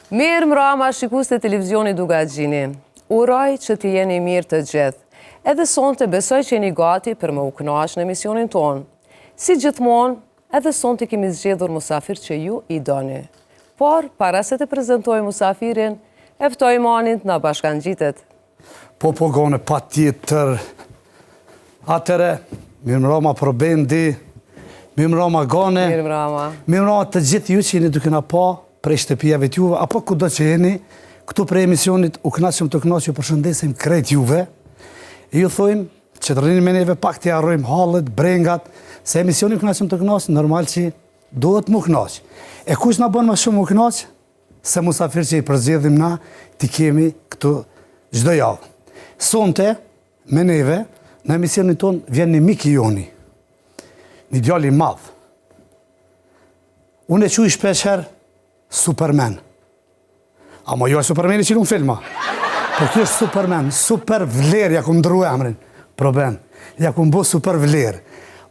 Mirë mbrëma shikues të televizionit Dugaxhini. Uroj që të jeni mirë të gjithë. Edhe sonte besoj që jeni gati për më u kënaqë në emisionin tonë. Si gjithmonë, edhe sonte kemi zgjedhur musafir që ju i doni. Por, para se të prezentoj musafirin, e ftoj Manin të na bashkangjitet. Po gone, pa tjetër. Atere, mirë mbrëma për bendi, mirë mbrëma gone, Mirë mbrëma. Mirë mbrëma të gjithë ju që jeni duke na pa prej shtëpijave t'juve, apo kudo që jeni, këtu prej emisionit u kënaqëm të kënaqë, ju përshëndesim krejt juve, e ju thojmë që të rrini me neve pak të harrojmë hallet, brengat, se emisionin kënaqëm të kënaqë, normal që duhet mu kënaqë. E kush na bën më shumë mu kënaqë, se musafir që i përzgjedhim na, ti kemi këtu çdo javë. Sonte, me neve, në emisionin ton vjen një mik i joni, një djalë i madh. Unë e quaj shpeshherë Superman. Amo jo e Supermani që në filma. Po kjo është Superman, super vler, ja ku ndru emrin. Problem, ja ku mbo super vler.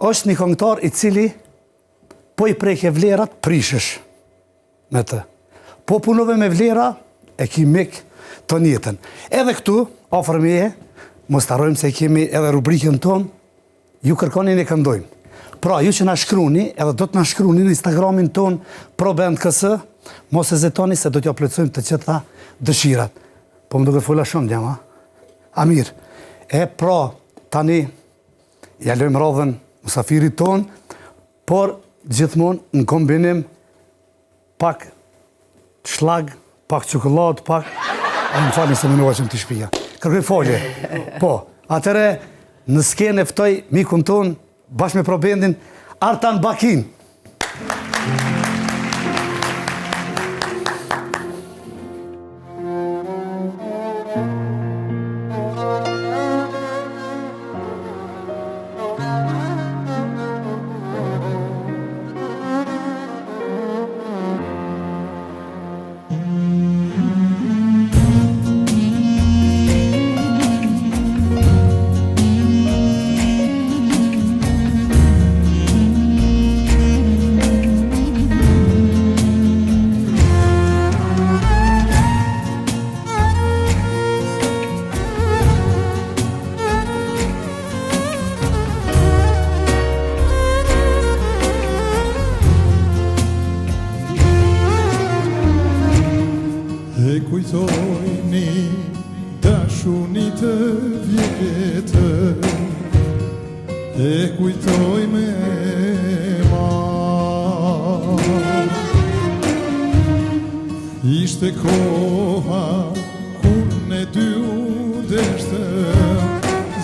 Është një këngëtar i cili po i prejke vlerat, prishësh me të. Po punove me vlera, e ki mik të njëtën. Edhe këtu, afër meje, mos të harrojmë se kemi edhe rubrikën tonë, ju kërkonin e këndojmë. Pra, ju që na shkruni, edhe do të na shkruni në Instagramin tonë, ProBandKS, mos e zetoni se do t'ja plotësojmë të gjitha dëshirat. Po më duke fola shumë djama. A mirë. E pra, tani, ja lojmë radhën musafirit tonë, por gjithmonë në kombinim pak shlag, pak çokoladë, pak... A më falni se më nuaqëm të shpija. Kërkoj folje. Po, atëre, në skenë e ftoj mikun tonë, bashkë me ProBandin, Artan Bakin. Ishte koha kur ne dy u deshtëm,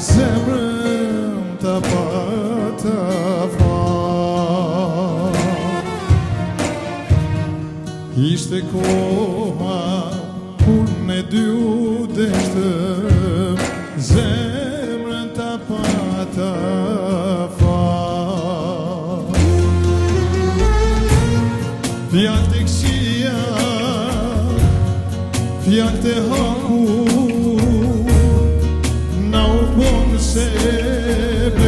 zemrën ta pata fal. Ishte koha kur ne dy u deshtëm, zemrën ta pata fal. Fjalë të këqija, fjalë të haku, na u bon sebeb,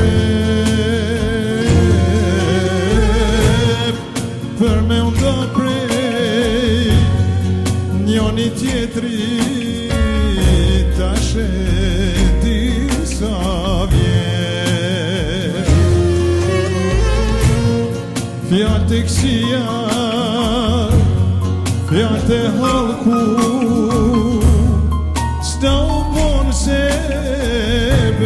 për me nda prej njoni tjetri, tash e di sa vjen. Fjalë të këqija, fjalë të haku, s'da u bon sebeb,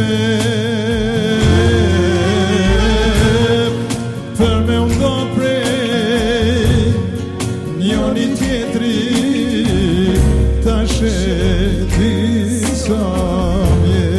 për me nda prej njoni tjetri, tash e di sa vjen.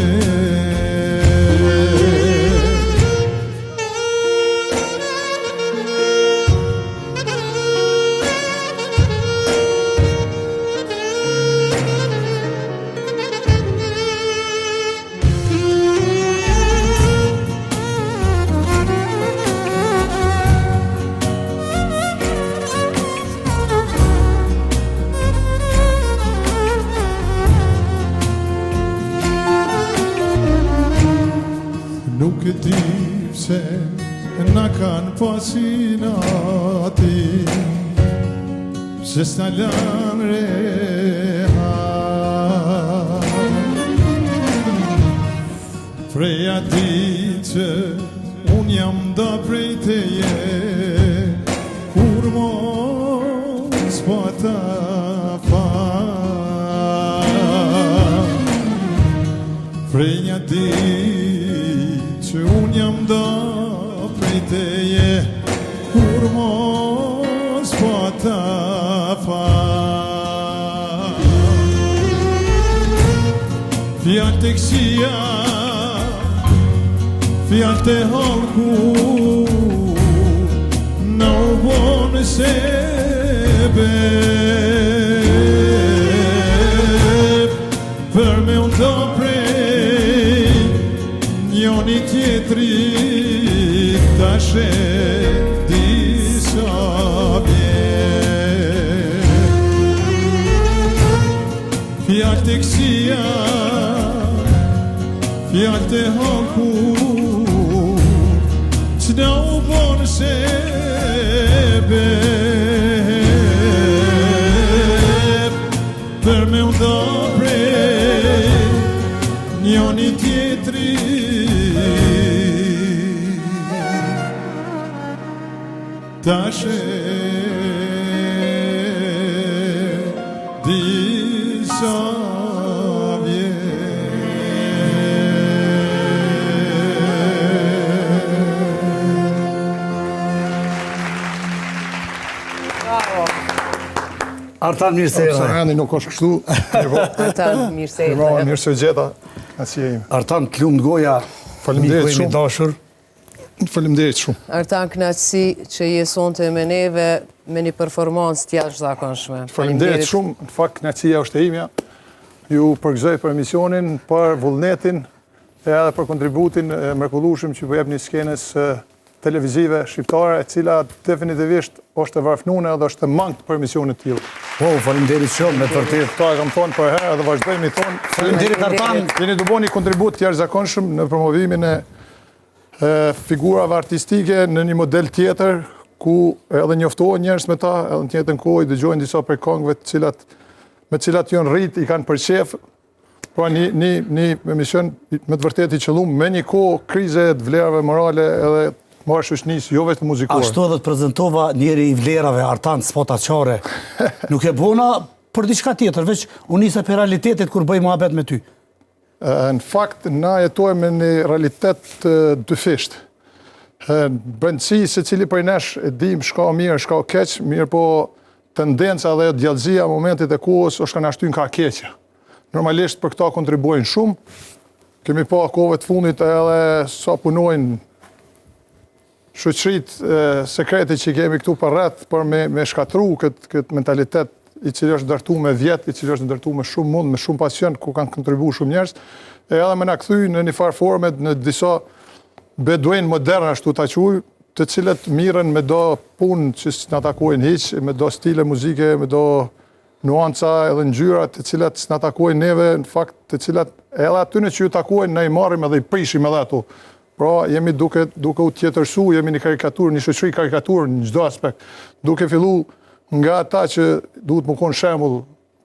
Nuk e di pse na kanë pasinati se s'na lanë reha prej ati që unë jam da prej teje kur mos pata fa prej ati që unë jam da prej teje kur mos pata fa fjallë të kësia fjallë të halku në u bonë sebe për me unë do prej njoni tjetrit ta shet disa vjet fjallë të kësia fjallë të halku që na u bonë sebe për me unë do prej njoni tjetri ta shet disa Artan, mirë se erdhe. Eni nuk është kështu. Artan, mirë se Mirë erdhe. se gjeta. Asje ime. Artan, t'lumë goja. Faleminderit miku imi shumë. dashur. Faleminderit shumë. Artan, knaqësi që je sonte me neve me një performancë t'jashtëzakonshme. Faleminderit shumë. Në fakt, knaqësia është e imja. Ju përgëzoj për emisionin, për vullnetin e edhe për kontributin e mrekullueshëm që po jepni skenës televizive shqiptare, e cila definitivisht është e varfënuar edhe është e mangët për emisionet të tilla. Po, faleminderit shumë, me të vërtetë. Këta e kam thonë për herë edhe vazhdojmë i thonë. Faleminderit Artan. Jeni të bëni kontribut të jashtëzakonshëm në promovimin e figurave artistike në një model tjetër, ku edhe njoftohen njerëz me ta, edhe në të njëjtën kohë i dëgjojnë disa prej këngëve me të cilat janë rrit, i kanë përqef. Pra një emision me të vërtetë i qëllum me një kohë krize të vlerave morale edhe marrë shoqënisë, jo vetëm muzikore. Ashtu edhe të prezentova njeri i vlerave, Artan, spotaqare. Nuk e bona për diçka tjetër, veç unë nisa për realitetit kur bëj muhabet me ty. Në fakt, na jetojmë në një realitet dyfisht. Në brendësi se cili për nesh e dim shka mirë, shka keq, mirë po tendenca dhe djallëzia momentit e kohës është ka nashtyn ka keqja. Normalisht për këta kontribuojnë shumë. Kemi pa kohëve të fundit edhe sa punojnë shoqërit sekrete që kemi këtu për rreth për me shkatru këtë mentalitet i cili është ndërtu me vjet, i cili është ndërtu me shumë mund, me shumë pasion, ku kanë kontribu shumë njerëz, e edhe me na kthy në një farë forme në disa beduin modern ashtu ta quaj, të cilët mirën me do punë që s'na takojnë hiç, me do stile muzike, me do nuanca edhe ngjyra të cilat s'na takojnë neve, në fakt të cilat edhe atyne që ju takojnë ne i marrim edhe i prishim edhe ato. Pra, jemi duke u tjetërsu, jemi një karikaturë, një shoqëri karikaturë në çdo aspekt. Duke fillu nga ata që duhet më konë shembull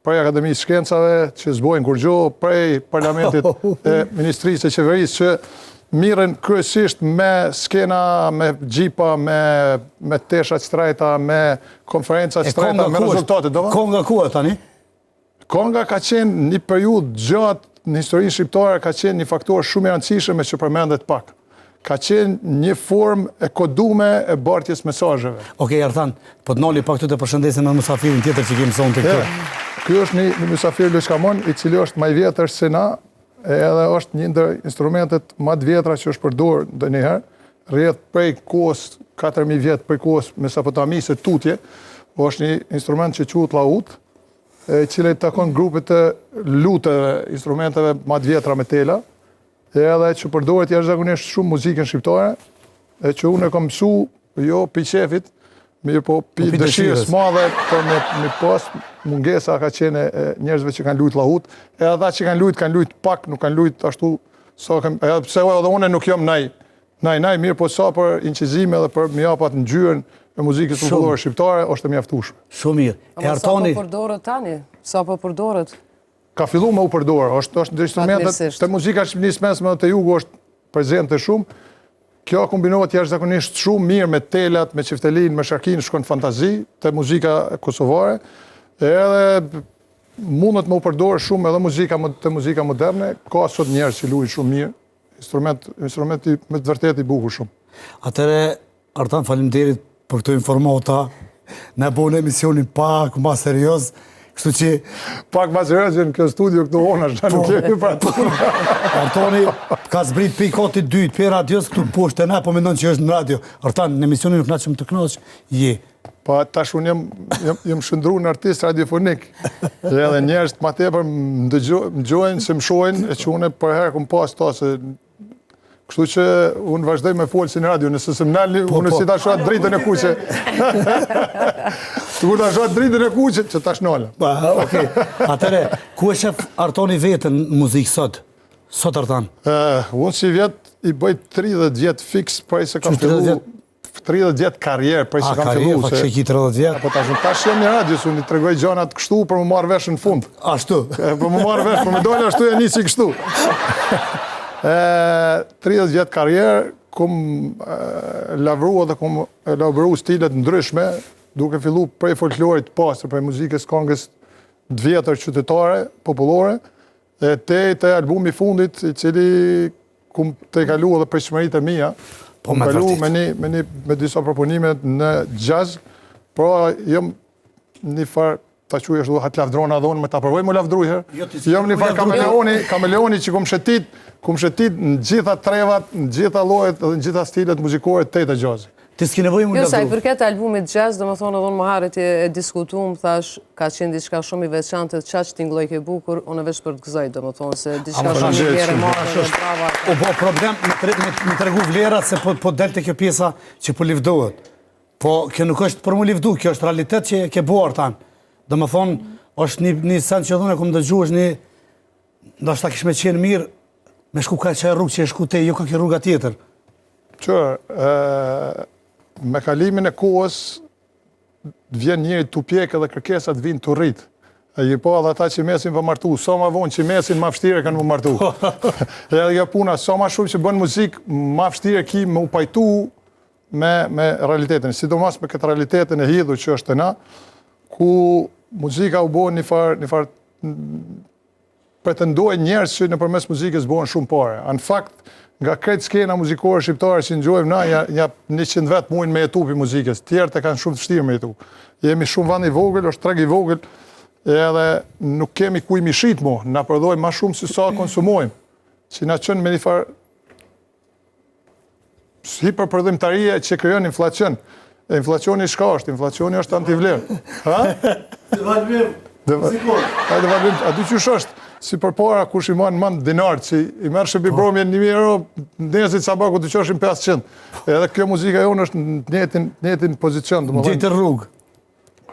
prej Akademisë Shkencave, që zbojnë kur gjo, prej Parlamentit e Ministrisë e Qeverisë, që mirën kryesisht me skena, me gjipa, me tesha shtrejta, me konferenca shtrejta, me rezultate. Konga ku e tani? Konga ka qenë një periudhë gjatë në historinë shqiptare, ka qenë një faktor shumë i rëndësishëm që përmendet pak. Ka qenë një formë e kodume e bartjes mesazheve. Okej, Artan, po të noli pak të përshëndesim me mysafirin tjetër që kemi sonë të këtu. Ky është një mysafir Luçkamon, i cili është më i vjetër se na, edhe është një ndër instrumentet më të vjetra që është përdorur ndonjëherë, rreth prej kohës 4000 vjet prej kohës mesopotamisë tutje, është një instrument që quhet laut, i cili takon grupit të luteve, instrumenteve më të vjetra me tela, edhe që përdoret jashtëzakonisht shumë muzikën shqiptare, e që unë e kam mësu, jo pi qefit, mirë po pi dëshirës madhe, për me pas mungesa ka qene njerëzve që kanë lujt lahut, edhe ata që kanë lujt pak, nuk kanë lujt ashtu, edhe pse edhe une nuk jom nej Naj, mirë, po sa për incizime dhe për mjapat në gjyrën e muzikës popullore shqiptare, është e mjaftueshme. Shumë mirë. E Artoni... Sa po përdorët tani? Sa po përdorët? Ka fillu me u përdorë, është në instrumentet të muzika shqipnisë mesme dhe të jugu është prezente shumë. Kjo kombinohet jashtëzakonisht shumë mirë me telat, me çiftelin, me sharkin, shkon fantazi të muzika kosovare. Edhe mundet me u përdorë shumë edhe muzika moderne, ka sot njerëz që luajnë shumë mirë. Instrumenti me të vërtet i bukur shumë. Atëre, Artan, faleminderit për këto informata. Ne bëjmë emisionin pak më serioz, kështu që... Pak më serioz në kjo studio këtu onash, nuk kemi për atë. Artoni ka zbrit pikoti dytë, për radios këtu poshtë e na, po mendon që është në radio. Artan, në emisionin nuk na që më të knoq, je. Pa tash unë jam shëndru në artist radiofonik. Edhe njerëz ma tepër më dëgjojnë, se më shohin, e që unë për herë kom pas ta se... Kështu që unë vazhdoj me folë si në radio, nëse se më nalë, unë si ta shohat dritën e kuqe. Kur ta shohat dritën e kuqe, që ta shnallë. Okej. Atëre, ku e shef Artoni vetën në muzikë sot? Sot, Artan? Unë si vjetë i bëjt 30 vjetë fix, prej se kam fillu... 30 vjetë karrierë, prej se kam fillu. Fa që ki 30 vjetë? Po tash jem një radios, unë i tregoj gjanat kështu për më marrë vesh në fund. Ashtu? Për më marrë vesh, për më dojnë ashtu e nisi kështu. 30 vjetë karrierë, kom lavru dhe kom lavru stilet ndryshme, duke fillu prej folklorit pasër, prej muzikës kongës të vjetër qytetare, popullore, te albumi fundit, i cili kum te kalu edhe prej shmërit e mija, kum kalu me disa proponime në jazz, pra jem një farë, ta quj është duhet lavdrona dhonë, me ta përvoj më lavdrujher. Jem një farë kameleoni që kum shetit në gjitha trevat, në gjitha lojet dhe në gjitha stilet muzikore të të jazzit. Ti s'ki nevojë më lavdru. Jo, sa i përket albumit jazz, dhe më thonë edhe unë më harët e diskutuam, thash, ka qenë diçka shumë i veçantë, qaq t'ingloj ke bukur, unë veç për të gëzoj, dhe më thonë, se diçka shumë i kjere marë dhe brava. O bo problem me të regu vlerat se po delte kjo pjesa që po livdohet. Po, kjo nuk është për më livdu, kjo është realitet që ke bo Artan. Dhe më thonë, është një sen që dhune, kom dëgju, është një... Ndo shta kishme qenë mirë, me shku ka qaj rrugë që e shku te, jo ka kjo rruga tjetër. Me kalimin e kohës, vjen njëri të pjekë dhe kërkesat vinë të rritë. E i po edhe ata që mesin vë martu, sa ma vonë që mesin ma fështire kanë vë martu. Edhe kjo puna, sa ma shumë që bënë muzikë, ma fështire ki me u pajtu me realitetin. Sidomos me këtë realitetin e hidhu që është të na, ku muzika u bënë një farë pretendojnë njerës që në përmes muzikës bënë shumë pare. Në fakt, nga kretë skena muzikore shqiptare që nëgjojmë na, ja 100 vetë mujnë me jetu për muzikës, tjerët e kanë shumë të shtirë me jetu. Jemi shumë vend i vogël, është treg i vogël, edhe nuk kemi ku i mishit mo, na përdojmë ma shumë si sa konsumojmë, që na qënë me një farë hiperpërdimtarie që kryon inflacion. E inflacioni shka është? Inflacioni është antivlerë. Devalvim, a dy qysh është? Si për para, kush i manë mandë dinarë, që i merë shëpi bromje 1.000 euro, njerëzit sabaku të qoshin 500. Edhe kjo muzika jonë është në njëtin pozicion. Gjithë rrugë.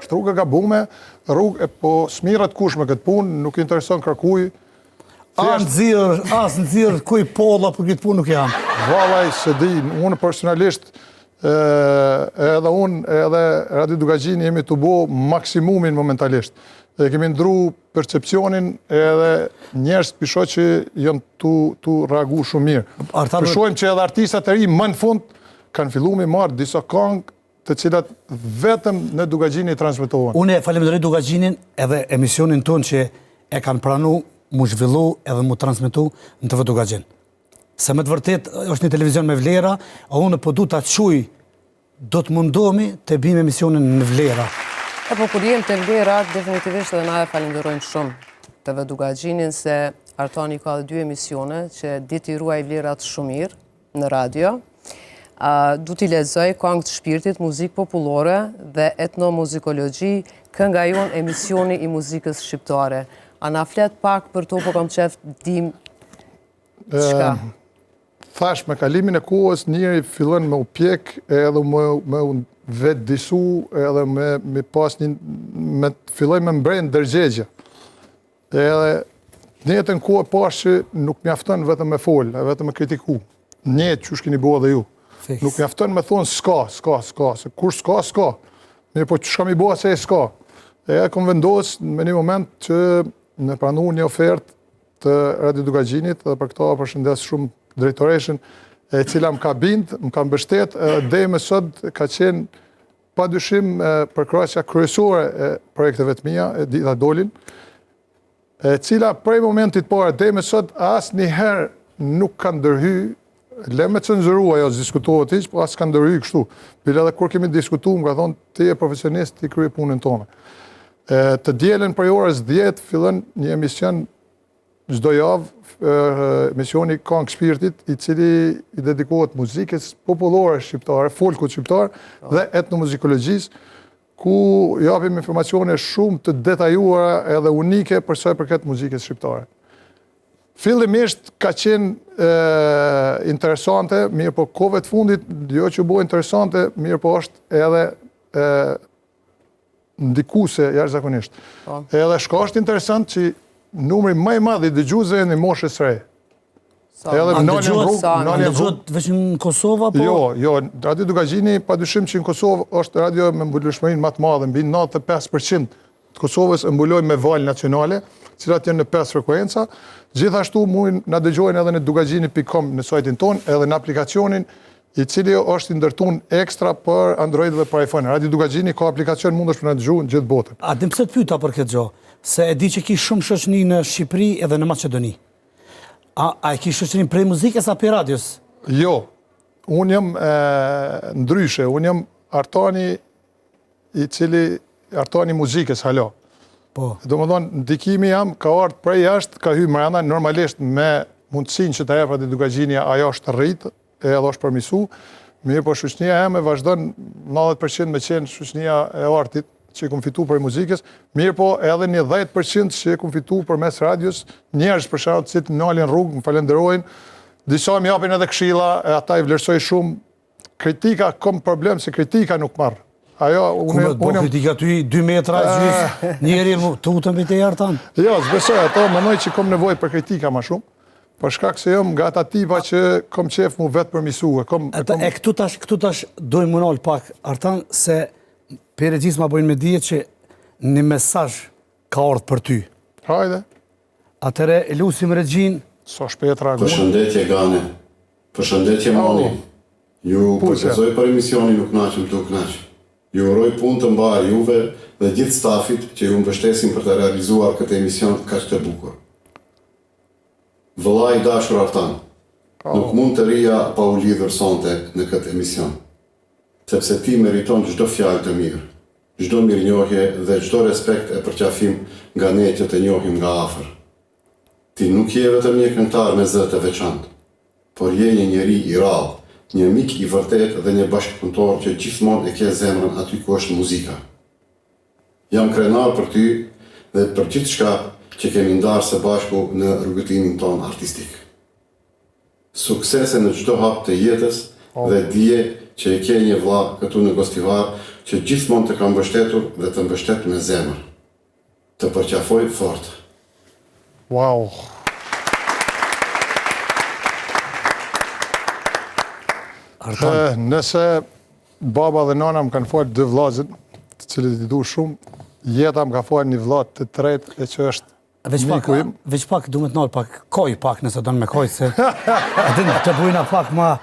është rrugë e gabume, rrugë, po smirat kush me këtë punë, nuk intereson kërkuj. As nëzirë kuj polla për këtë punë nuk jam. Valaj, se di, unë personalisht, edhe unë, edhe Radio Dugagjini jemi të bo maksimumin momentalisht. E kemi ndru percepcionin edhe njerës pisho që jënë të reagu shumë mirë. Pishojmë që edhe artistat e ri më në fund kanë fillu me marë disa këngë të cilat vetëm në Dugagjini transmitohen. Unë e falemderoj Dugagjinin edhe emisionin tonë që e kanë pranu, mu zhvillu edhe mu transmitu në TV Dugagjin. Se me të vërtet është një televizion me vlera, a unë po du të quj, do të mundomi të bim emisionin në vlera. E po kur jem të vlera, definitivisht edhe na e falenderojmë shumë TV Dugagjinin, se Artani ka dhe 2 emisione që diti ruaj vlerat shumë mirë në radio. Du t'i lexoj Këngë të shpirtit, muzikë popullore dhe etnomuzikologji, kënga jonë emisioni i muzikës shqiptare. A na flet pak për to, po kam qef dim qka? Thash, me kalimin e kohës, njëri fillon me u pjek edhe me u vetë disu edhe me pas një, filloj me mbrejnë dërgjegje. Edhe njëtën kohë pas që nuk mjafton vetëm me folë, vetëm me kritiku. njët që shkini bua dhe ju. Nuk mjafton me thonë s'ka, se kur s'ka. Mirë po që shka mi bua se e s'ka. E kom vendos me një moment që me pranu një ofert të Radio Dugagjinit dhe për këto përshëndes shumë drejtoreshin e cila më ka bind, më ka mbështet dhe më sot ka qenë pa dyshim përkrasja kryesore e projekteve të mija, e dita dolin, e cila prej momentit parë dhe më sot asë njëherë nuk ka ndërhy, le me cenzurua jo, diskutohet iq, po asë ka ndërhy kështu. Bile edhe kur kemi diskutu, më ka thonë, ti e profesionist, ti krye punën tonë. Të dielën për orës 10 fillon një emision çdo javë, emisioni Këngë Shpirtit, i cili i dedikohet muzikës popullore shqiptare, folkut shqiptar dhe etnomuzikologjisë, ku japim informacione shumë të detajuara edhe unike për sa i përket muzikës shqiptare. Fillimisht ka qenë interesante, mirë po kohëve të fundit, jo që bu interesante, mirë po është edhe ndikuse jashtëzakonisht. Edhe shka është interesant që numri më i madh i dëgjuesve në moshës së re. Edhe në dëgjohet vetëm në Kosovë apo? Jo, Radio Dugagjini padyshim që në Kosovë është radio me mbulueshmërinë më të madhe, mbi 95% të Kosovës e mbulojnë me valë nacionale, cilat janë në 5 frekuenca. Gjithashtu mund na dëgjojnë edhe në dugagjini.com në sajtin ton, edhe në aplikacionin i cili është ndërtuar ekstra për Android dhe për iPhone. Radio Dugagjini ka aplikacion mundesh për na dëgjuar në gjithë botën. A dim pse të pyeta për këtë gjë? Se e di që ki shumë shoqëni në Shqipëri edhe në Maqedoni. A e ki shoqërinë prej muzikës apo radios? Jo. Unë jam ndryshe, unë jam artani i cili artani muzikës hala. Po. Domethënë ndikimi jam ka ardhur prej jashtë, ka hyrë brenda normalisht me mundësinë që ta jep Radio Dugagjini, ajo është rrit, edhe është përmisu. Mirë po shoqënia jam e vazhdon 90% me qenë shoqënia e artit që kom fitu për muzikës, mirë po edhe një 10% që kom fitu për mes radios, njerëz për shkak që të nalin rrugë, më falenderojnë, disa më japin edhe këshilla, e ata i vlerësoj shumë. Kritika, kom problem se kritika nuk marr. Ajo unë kritika ty 2 metra gjys, njeri tutën me te artan. Jo, s'besoj ato, mendoj që kom nevojë për kritika më shumë. Për shkak se jam nga ata tipa që kom qef mu vetë përmisua. E këtu tash dojmë më nalë pak artan se për regjisë ma bojnë me dije që një mesazh ka ardhur për ty. Hajde. Atëre e lusim regjin. So shpejt reagoj. Përshëndetje Gane. Përshëndetje Moni. Ju përgëzoj për emisionin Nuk Naqëm të Knaq. Ju uroj punë të mbarë juve dhe gjithë stafit që ju mbështesin për të realizuar këtë emision kaq të bukur. Vëllai i dashur Artan, nuk mund të rija pa u lidhur sonte në këtë emision, sepse ti meriton çdo fjalë të mirë, çdo mirënjohje dhe çdo respekt e përqafim nga ne që të njohim nga afër. Ti nuk je vetëm një këngëtar me zë të veçantë, por je një njeri i rrallë, një mik i vërtet dhe një bashkëpunëtor që gjithmonë e ke zemrën aty ku është muzika. Jam krenar për ty dhe për gjithçka që kemi ndarë së bashku në rrugëtimin ton artistik. Suksese në çdo hap të jetës dhe dije që e ke një vëlla këtu në Gostivar që gjithmonë të ka mbështetur dhe të mbështet me zemër. Të përqafoj fort. Wow. Nëse baba dhe nana më kanë falë 2 vllazën, të cilët i du shumë, jeta më ka falë një vëlla të tretë e që është miku im. Veç pak du me të nalë pak, koj pak nëse do në me koj, se adin të bujna pak ma,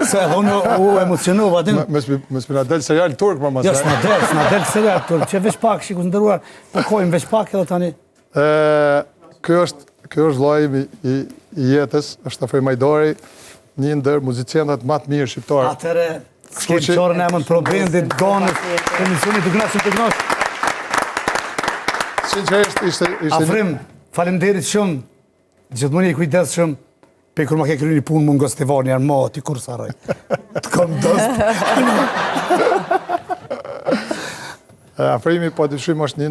se edhe unë u emocionova, adin. Mësë na del serial turk, ma Ja, s'na del serial turk, që veç pak shikus ndëruar, po kojmë veç pak edhe tani. Kjo është vllai i jetës, është Afri Majdari, një ndër muzicianët më të mirë shqiptarë. Atëre, s'kem qorën e emën probendit, donës, emisionit të gnasim të gnash. Sinqerisht ishte... Afrim, faleminderit shumë, gjithmonë i kujdes shumë, pe kur ma ke kryer një punë më në Gostivar njerë, ma, ti kur saroj. Të kom dost. Afrimi padyshim është një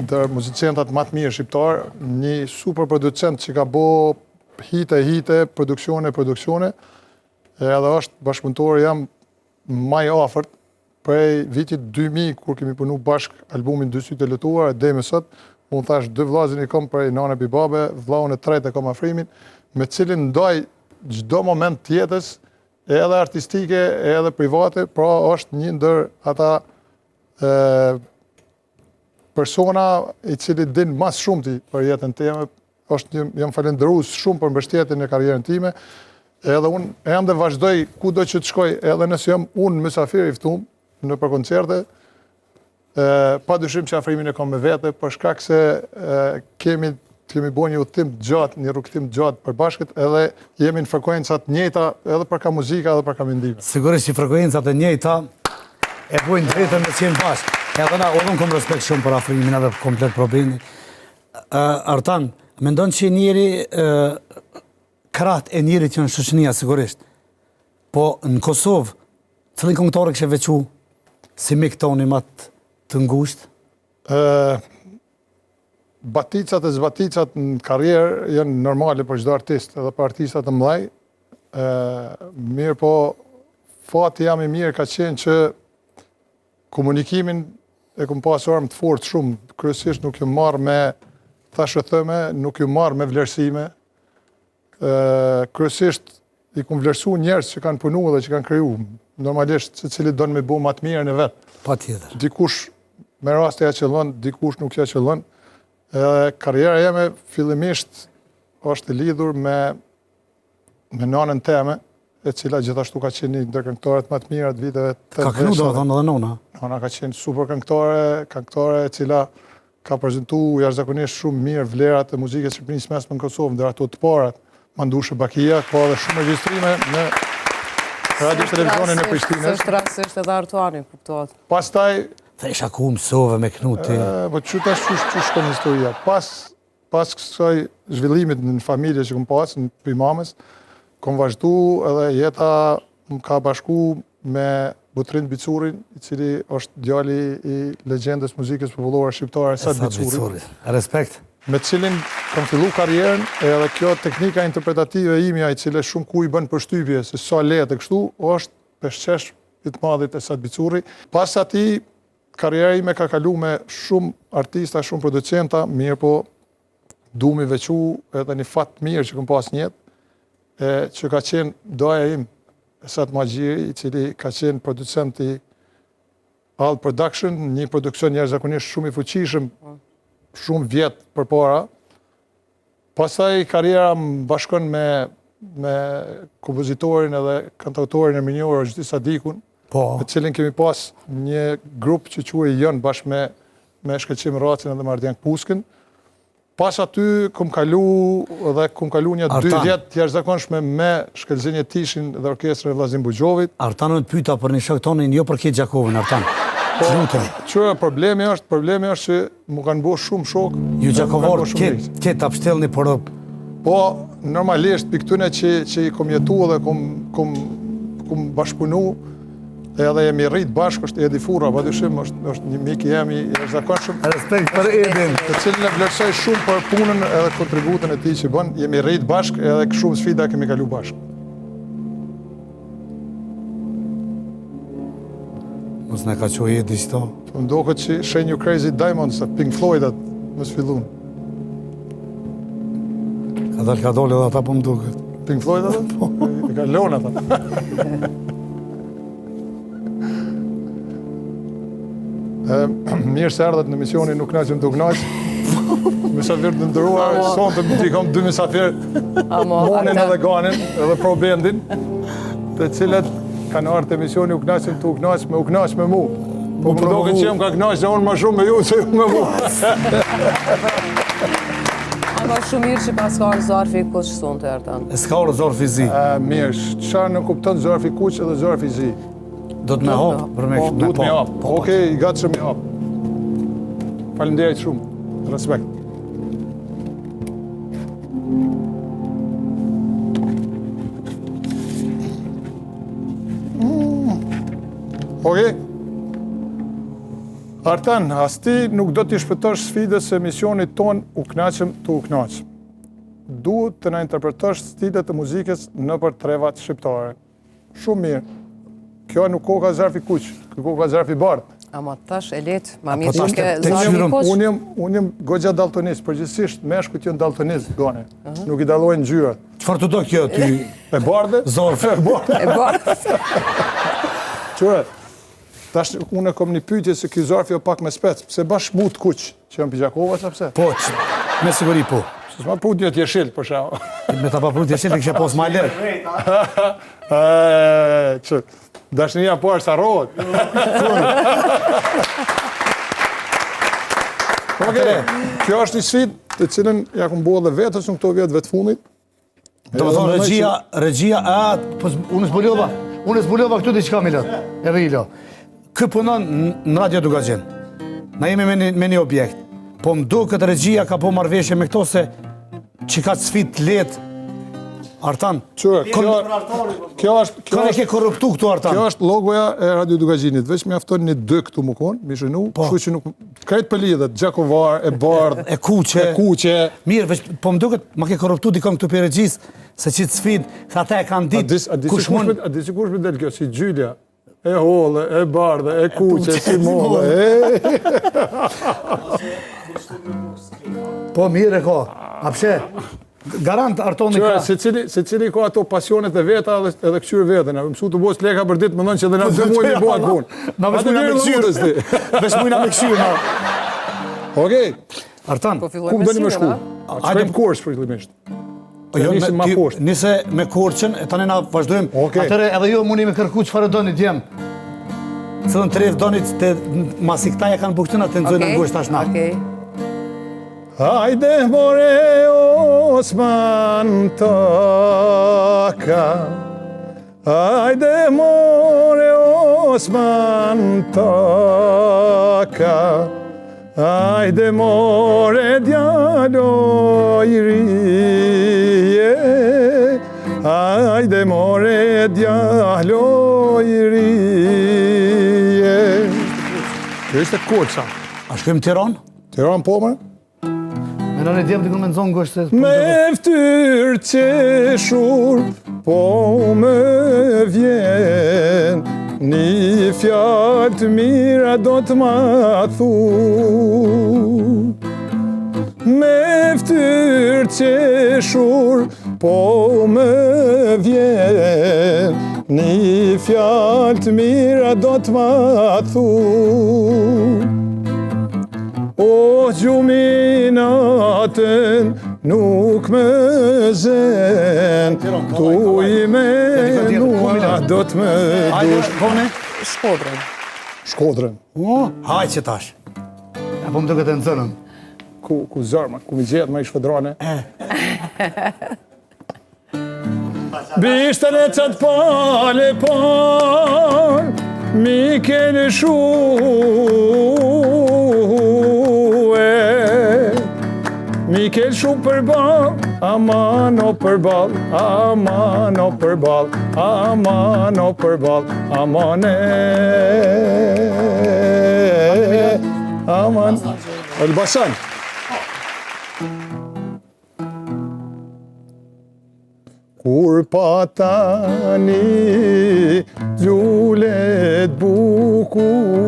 ndër muzicianët më të mirë shqiptar, një super producent që ka bo hite, produksione, edhe është bashkëpunëtor jam maj afërt, prej vitit 2000, kur kemi punu bashk albumin Dy sytë e lëtuar, dhe me sot, unë thash 2 vllazën i kom prej nane pi babe, vllaun e tretë e kom Afrimin, me cilin ndaj çdo moment të jetës, edhe artistike, edhe private, pra është një ndër ata persona i cili din mas shumëti për jetën time, jam falendërues shumë për mbështetjen e karrierën time, edhe unë jam dhe vazhdoj kudo që të shkoj, edhe nëse jam unë mysafir i ftuar në për koncerte, pa dyshim që afrimin e kam me vete, për shkak se kemi bërë një udhtim gjatë, një rrugtim gjatë për bashkët, edhe jemi në frekuencat njëjta edhe për ka muzika edhe për ka mendime. Sigurisht që frekuencat e njëjta e bojnë drejtën me qenë bashkë. Edhe na, unë kom respekt shumë për afrimin edhe për komplet problemi. Artan, mendon që njëri kraht e njërit janë shoqënia sigurisht. Po në Kosovë, cilin këngëtare kështë veçu si mik toni matë të ngushtë? Baticat e zbaticat në karrierë janë normale për çdo artist, edhe për artistat të mëdhej. Mirë po, fati jam i mirë ka qenë që komunikimin e kom pasur armë të fortë shumë, kryesisht nuk ju marrë me thashëthëme, nuk ju marrë me vlerësime. Kryesisht i kom vlerësu njerëz që kanë punu dhe që kanë kriju. Normalisht se cili donë me bo më të mirën e vetë. Patjetër. Dikush me raste ja qëllon, dikush nuk ja qëllon. Karriera jeme fillimisht është e lidhur me nanën teme, e cila gjithashtu ka qenë një ndër këngëtarët më të mira të viteve 80. Ka kënu do thonë edhe nona. Nona ka qenë super këngëtare e cila ka prezantuar jashtëzakonisht shumë mirë vlerat e muzikës së Shqipërisë mesme në Kosovë, ndër ato të parat, Mandushe Bakia, ka edhe shumë regjistrime në radio televizionin e Prishtinës. Është rastësisht edhe Artuani, kuptohet. Pastaj Thesha ku mësove me knuti. Po që shkon historia. Pas kësaj zhvillimit në familje që kom pas, në primamës, kom vazhdu edhe jeta më ka bashku me Butrin Bicurin, i cili është djali i legjendës muzikës popullore shqiptare Esad Bicuri. Respekt. Me cilin kam fillu karrierën, edhe kjo teknika interpretative imja, i cile shumë ku i bën përshtypje, se sa lehet e kështu, është peshqesh i të madhit Esad Bicuri. Pas ati, karriera ime ka kalu me shumë artista, shumë producenta, mirë po du mi vequ edhe një fat mirë që këm pas njetë, që ka qenë doja im, Esad Magjiri, i cili ka qenë producenti All Production, një produksion jashtëzakonisht shumë i fuqishëm, shumë vjetë për para. Pastaj karriera më bashkon me kompozitorin edhe kantautorin e minjor Ojdi Sadikun, me cilin kemi pas një grup që quaj Jën bashkë me Shkëlqim Racin edhe Mardian Puskën. Pas aty kom kalu një 2 vjetë jashtëzakonshme me Shkëlqinje Tishin dhe orkestrën e Vllazim Buxhovit. Artan të pyeta për një shok tonin, jo për Kit Gjakovin, Artan. Që problemi është që mu kanë bo shumë shok. Ju Gjakovar, Kit apshtelni për... Po, normalisht, për këtune që i kom jetu dhe kom bashkëpunu, edhe jemi rrit bashkë, është Edi Furra, pa dyshim, është një mik i jemi i jashtëzakonshëm. Respekt për Edin. Të cilin e vlerësoj shumë për punën edhe kontributën e tij që bën, jemi rrit bashkë edhe shumë sfida kemi kalu bashkë. Mos në ka qoj Edi qëto? Më ndoket që Shane You Crazy Diamonds, Pink Floyd-at, më sfillun. Ka dole edhe ata po më duket. Pink Floyd-at? I ka lon ata. Mirë se erdhët në misionin Nuk knaqem të knaq. Mysafir të ndëruar, sonte t'i kam 2 mysafir, Monin edhe Ganin, edhe Pro Bandin, të cilët kanë ardhur te misioni U knaqem të knaq me mu. Po më duket që jam ka knaq se unë më shumë me ju se ju me mu. Ama shumë mirë që pas ka në zarfi kuq sonte Artan. S'ka orë zarfi zi. Mirë, çfarë në kupton zarfi kuq edhe zarfi zi? Do të me hapë, për me Po, duhet me hapë. Okej, i gatshëm me hapë. Faleminderit shumë. Respekt. Okej. Artan, as ti nuk do t'i shpëtosh sfidës e misionit ton U knaqem të U knaq. Duhet të na interpretosh stilet e muzikës nëpër trevat shqiptare. Shumë mirë. Kjo nuk ka zarfi kuq, kjo ka zarfi bardh. Ama tash e letë, ma Po mirë tash që ke tek zari shyrëm, koç. Unë jam gogja daltonist, përgjithsisht meshkujt janë daltonist, gone. Nuk i dallojnë ngjyrat. Çfarë të do kjo ty? E bardhe? Zorf. E bardhë. Qure, tash unë kom një pyetje se ky zarfi o pak me spec, pse bash mut kuq që janë pijakova, sa pse? Po, me siguri po. Se s'ma prut një tjeshil, për shembull. Me ta paprut jeshil e kisha pos ma lërë. Që, dashnia po është arrohet. Okej, kjo është një sfidë të cilën ja kum bua dhe vetës në këto vjetë vetë fundit. Do më thonë, regjia, unë s'bullova këtu diçka me lëtë, e rilo. Kë punon në Radio Dugazhin. Na jemi me një objekt. Po më du këtë regjia ka po marrëveshje me këto se që ka sfit letë. Artan, Qure, kjo është... Kanë e ke korruptu këtu, Artan. Kjo është logoja e Radio Dugazhinit. Veç me afton një dë këtu më konë, mi shënu, kështu që nuk... Krejt për lidhet, Gjakovar, e Bardh, E kuqe. Mirë, veç, po më duket, ma ke korruptu dikon këtu për regjis, se qitë sfid, sa ta e kanë ditë, kush mund... A disi kush me del kjo, si Gjylja, e Holle, e Bardhe, e kuqe, si Molle, Po mirë e ko, a pse? Garant Artoni ka... Se cili ka ato pasionet e veta edhe këqyrë vetën. Mësu të bos leka për ditë, më nënë që edhe na 2 muaj mi bëhat punë. Na vesh mujna me këshyrë. Vesh mujna me këshyrë, na. Okej, Artan, Po filloj ku me doni me sinën, shku? a? Shkojmë Korçë për fillimisht. Nisim ma poshtë. Nise me Korçën, e tani na vazhdojmë. Okej. Atëre edhe ju mundi me kërku çfarë doni djem. Cëllën të rreth donit të masi këta e kanë buktën atë nxojnë angosht tash na. Okej. Hajde more Osman taka. Hajde more Osman taka. Hajde more djalo i rije. Hajde more djalo i rije. Kjo ishte Korça. A shkojmë Tiranë? Tiranë po më? Me nënë djem të kënë me nëzonë ngosht se... Me ftyrë qeshur, po më vjen, një fjalë të mira do të ma thu. Me ftyrë qeshur, po më vjen, një fjalë të mira do të ma thu. O gjuminatën nuk më zen, tu i me nua do të më dush. Kone? Shkodrën. Shkodrën. Hajtë që tash. E po më duket e në zënën. Ku zërma, ku mi gjetë ma i shkodrane. Bishtën e qatë pale pal, mi kene Mikel shumë përbal, aman o përbal, aman o përbal, aman o përbal, aman e, aman. Elbasan. Kur patani gjulet bukur,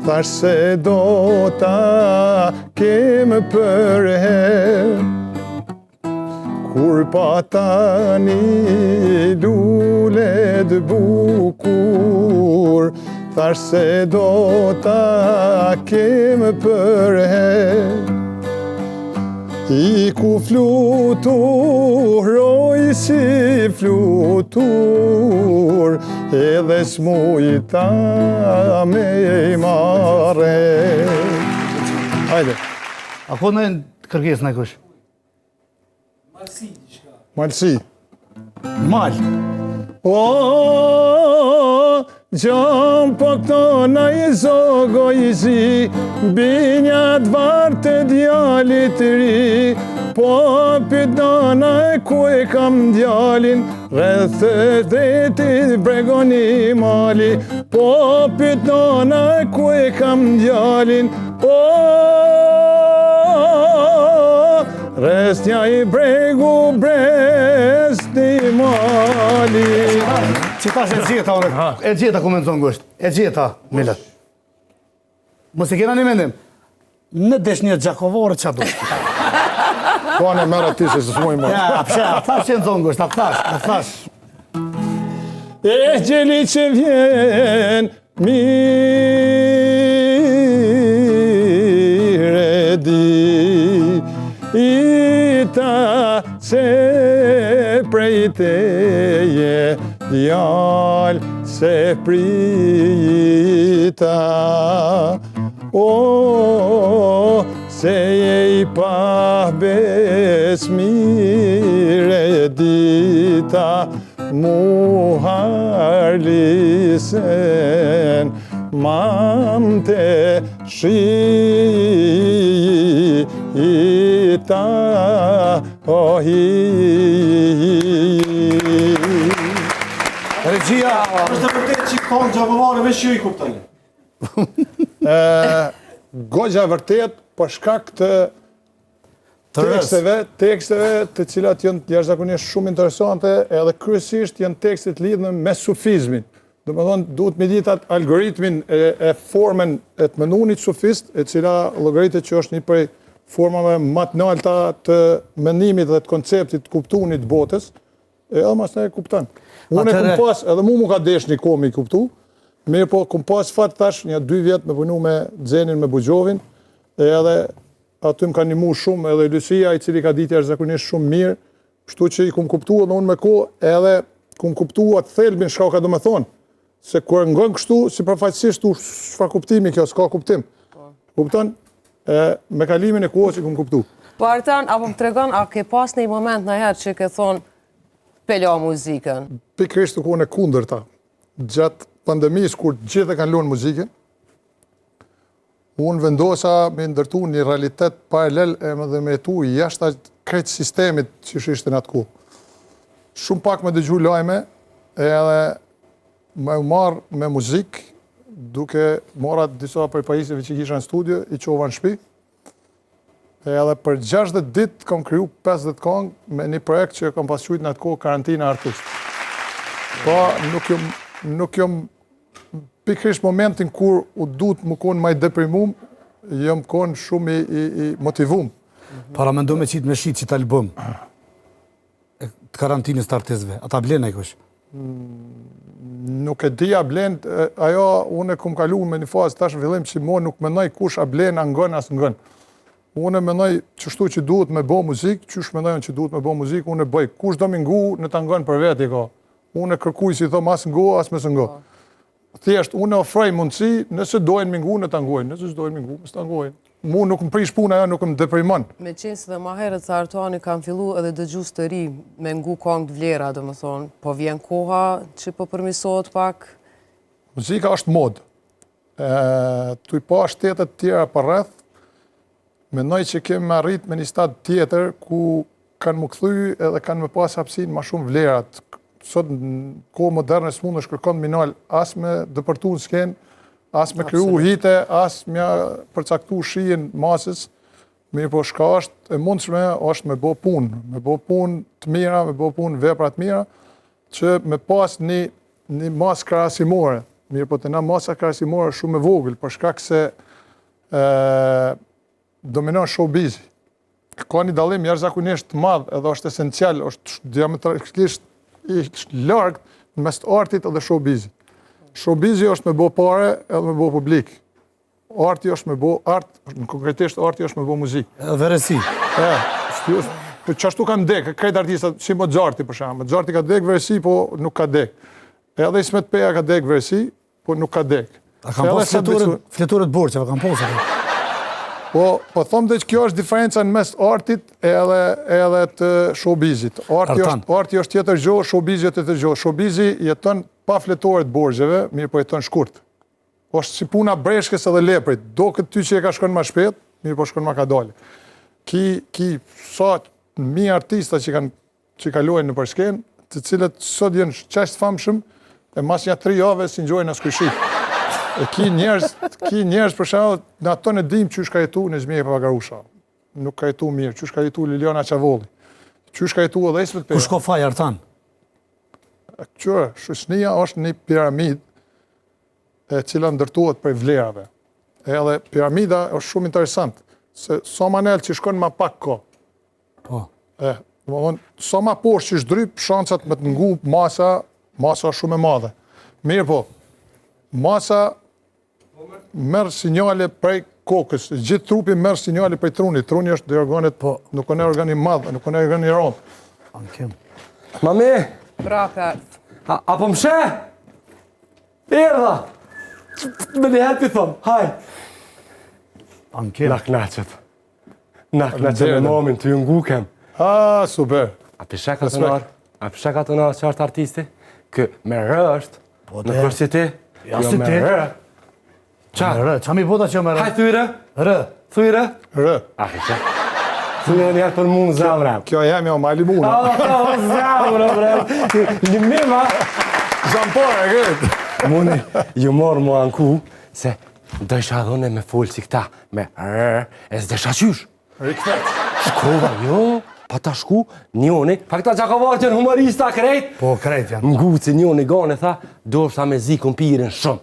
thash se do ta kemë për her. Kur patani lulet bukur, thash se do ta kemë për her. I ku flutur, oj si flutur, edhe s'mujta me i mare. Hajde. A ko në kërkes në kush? Malsi. Mal. O, gjam po këto na i zogo i zi, binjat varte djalit ri, po pytana e ku e kam djalin, rreth drejti bregoni mali, po pytana e ku e kam djalin, o, rrestja i bregu bresti mali. Qitash e gjeta, e gjeta ku me në zonë gusht. E gjeta, Milet. Mos e kena një mendim. Në desh një gjakovore qa du. Po anë e mera ti se së smoj më. Ja, apëtash që në zonë gusht, apëtash. E gjeli që vjen mire di i ta se prej teje djall se prita o se je i pa besmire dita mu harlisen mam te shita ohi. Regjia... është të vërtet që këngë gjakovare veç që i kuptoni? Gogja vërtet për shkak të teksteve të cilat janë jashtëzakonisht shumë interesante edhe kryesisht janë tekstet lidhur me sufizmin. Domethënë duhet me ditë atë algoritmin e formën e të menunit sufist, e cila llogaritet që është një prej formave më të larta të mendimit dhe të konceptit të kuptimit të botës, edhe mas ne e kupton. Unë e kam pas, edhe mu ka desh një kohë me i kuptu, mirë po kam pas fat tash një 2 vjet me punu me Xhenin me Buxhovin, edhe aty më ka ndihmu shumë edhe Lucia i cili ka ditë jashtëzakonisht shumë mirë, kështu që i kum kuptuar edhe unë me kohë edhe kum kuptuar thelbin çka ka domethënë. Se kur ngon kështu, sipërfaqësisht çfarë kuptimi kjo, s'ka kuptim. Kupton? Me kalimin e kohës i kum kuptu. Po Artan, apo më tregon, a ke pas një moment në herë që ke thonë pela muzikën? Pikërisht të kohën e kundërta. Gjatë pandemisë kur gjithë e kanë lënë muzikën, unë vendosa me ndërtu një realitet paralel dhe me jetu jashtë krejt sistemit që ishte në atë kohë. Shumë pak me dëgju lajme, edhe me u marrë me muzikë, duke morat disa prej pajisjeve që kisha në studio, i qova në shtëpi. Edhe për 60 ditë kam kriju 50 këngë me një projekt që kam pasqujt në atë kohë Karantina Artist. Po nuk jom pikërisht momentin kur u dut më konë maj deprimum, jom konë shumë i motivum. Para mendo me qitë me shqitë qitë album të Karantinës të Artistëve, ata blenë e kësh? Nuk e di a blen, ajo unë e kum kalu me një fazë tash në fillim që mo nuk menoj kush a blen a ngën as ngën. Unë menoj qështu që duhet me bo muzikë, qysh menoj që duhet me bo muzikë, unë e bëj. Kush do me ngu në ta ngën për veti ka. Unë e kërkuj si thom as ngu, as me së ngu. Thjesht, unë e ofroj mundësi, nëse dojnë me ngu në ta ngujnë, nëse s'dojnë me ngu, më s'ta ngujnë. Mu nuk më prish puna jo, nuk më deprimon. Me qenë se dhe ma herët sa Artani kam fillu edhe dëgjus të ri me ngu këngë të vlera, do më thonë, po vjen koha që po përmisohet pak? Muzika është modë. Tu i pa shtetet tjera për rreth, mendoj që kemi arrit me një stad tjetër ku kanë më kthy edhe kanë më pas hapësinë ma shumë vlerat. Sot në kohë moderne s'mund është kërkon minal as me dëpërtu në skenë, as me kriju hite, as me përcaktu shijen masës, mirë po shka është e mundshme është me bo punë të mira, me bo punë vepra të mira, që me pas një masë krahasimore. Mirë po të na masa krahasimore shumë e vogël, për shkak se dominon showbizi. Ka një dallim jashtëzakonisht të madh, edhe është esencial, është diametralisht i largët mes artit edhe showbizit. Showbizi është me bo pare edhe me bo publik. Arti është me bo art, konkretisht arti është me bo muzikë. Veresi. Qashtu kanë dek, krejt artistat, si Mozarti për shembull. Mozarti ka dek veresi, po nuk ka dek. Edhe Ismet Peja ka dek veresi, po nuk ka dek. A kam pas fleturët borqeve, kam pas atë. Po thom dhe që kjo është diferenca në mes artit edhe të showbizit. Arti është tjetër gjohë, showbizi është tjetër gjohë. Showbizi jeton pa fletorët borgjeve, mirë po jeton shkurt. është si puna breshkës edhe leprit. Do këtë ty që e ka shkon ma shpet, mirë po shkon ma ka dole. Ki sa mi artista që kalojnë në përsken, të cilët sot jenë qashtë famshëm, e mas një 3 jave si njojnë as këshit. E ki njerëz për shembull, në ato në dim qysh ka jetu në Zmije Papagarusha. Nuk ka jetu mirë, qysh ka jetu Liliana Qavolli. Qysh ka jetu edhe Ismet Peja. Kush ka faj Artan? Qërë, shoqënia është një piramid e cila ndërtohet prej vlerave. Edhe piramida është shumë interesant, se sa manel që shkon ma pak ko. Po. Sa ma poshtë që shdryp, shancat me të ngu masa është shumë e madhe. Mirë po, masa merë sinjale prej kokës, gjithë trupi merë sinjale prej trunit. Truni është dhe organet, nuk është organi madhë, nuk është organi rëndë. Ankim. Mami, Bra, Pert. apo më she? Erdha! Me një helpi thëmë, haj! Ankim. Na knaqet. Na knaqet me mamin, të ju ngukem. Super. A pishe ka të nërë? A pishe ka të nërë që është artisti? Kë me rë është, në kërë si ti? Ja si me ti. rë. Qa? Rë, qa mi bota që me rë? Haj, thuj rë. Rë. Thuj rë. Rë. A pishe? Thuj rë njerë për mund zamra. Kjo jemi o Malibuna. Zamra, bre. Limima. Zampore, këtë. Mune, ju morë mua në ku, se dësha dhone me folë si këta, me rë, e s'desha qysh. Rikëtet. Shkova, jo, pa ta shku, njoni, pa këta Gjakovarë që në humorista krejt, Po, krejt janë. Mguci njoni gane, tha, do shta me zi kumpirin shumë.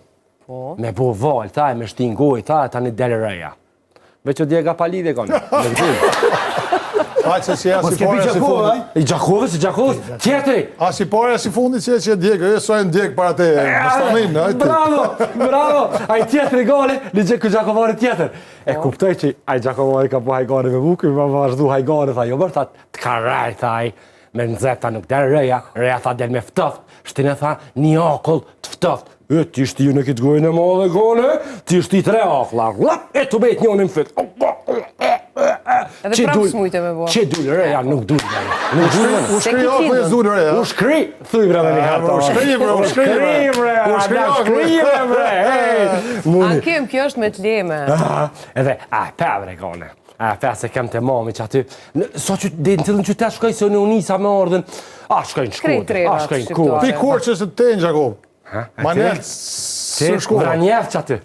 Me bo valë, tha, me shtin goj, tha, ta një delë reja. Veç o djega pa lidhe gane, me këtu. Aqë që si Po si s'ke pi pare, si Gjakovë, fundi. aj? I Gjakovës, tjetëri. A si pare, si fundi që djegë, e sojnë djegë para te, në stamin, ajtë. Bravo, bravo, aj tjetëri gane, një gjë kë Gjakovari tjetër. E kuptoj që aj Gjakovari ka po hajgane me buku, ma vazhdu hajgane, tha, jo bërë, tha, të ka rajt, thaj, me nëzeta nuk der reja tha del me ftoft, shtine tha, një akull të ftoft. E, ti shti ju në kitë gojnë e madhe gane, ti shti 3 akulla, e të bejt njën në fit. Edhe prapë s'mujte me bo. Që dulë reja, nuk dulë, nuk dulë. U shkri ako e zdu në reja. U shkri, thuj bre me një herë. U shkri bre, u shkri bre. U shkri bre. Ankim, kjo është me të leme. Edhe, pe bre gane. Pe se kem të mami që aty. Sa që dhe në tëllën qytet shkoj se në unisa me ardhen. Shkojnë shkode, shkojnë kode. Pi kur që se të tenë, Gjakov. Manel, Ti së shkova. vranjef që aty.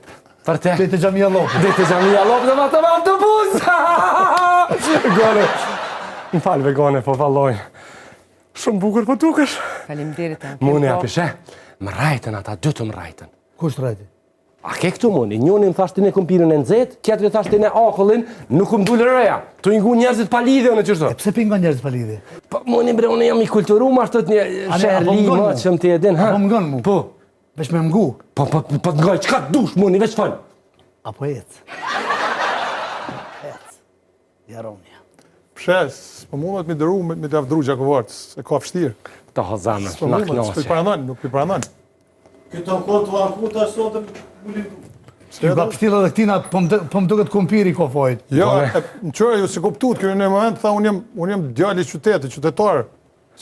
Për te. Dhe të gjamia lopë. Dhe të gjamia lopë dhe vatë autobus! Gane, më falve gane, po vallojnë. Shumë bukur po tukesh. Faleminderit, Ankim. Mune a pishe, më rajten ata, dy të më rajten. Kush të rajti? A ke këtu muni, njoni më thashtin e kumpirin e nëzet, tjetëri thashtin e akullin, nuk më dule reja. Të ingu njerëzit pa lidhje në qështu. Pse pinga njerëz pa lidhje? Po, muni bre, unë jam i kulturu, ma shtot një shërli, ma që më të edin, ha? Apo më ngën mu? Po, Vesh me mgu? po të ngaj, qka të dush, muni, veç fal. Apo ec? Ec. Jaronja. Pshes, po mundet mi dëru, mi të avdru Gjakovartë, se ka fështirë. Ta ho zamër, Po na mundet, s'pi knaqe. paranën, nuk pi paranën. Këto kohë të ankuta sot Ky bapshtilla dhe këtina, po më duket kumpiri ko fojt. Jo, në qërë ju se kuptut, kërë në moment, tha, unë jem djali i qytetit, qytetarë.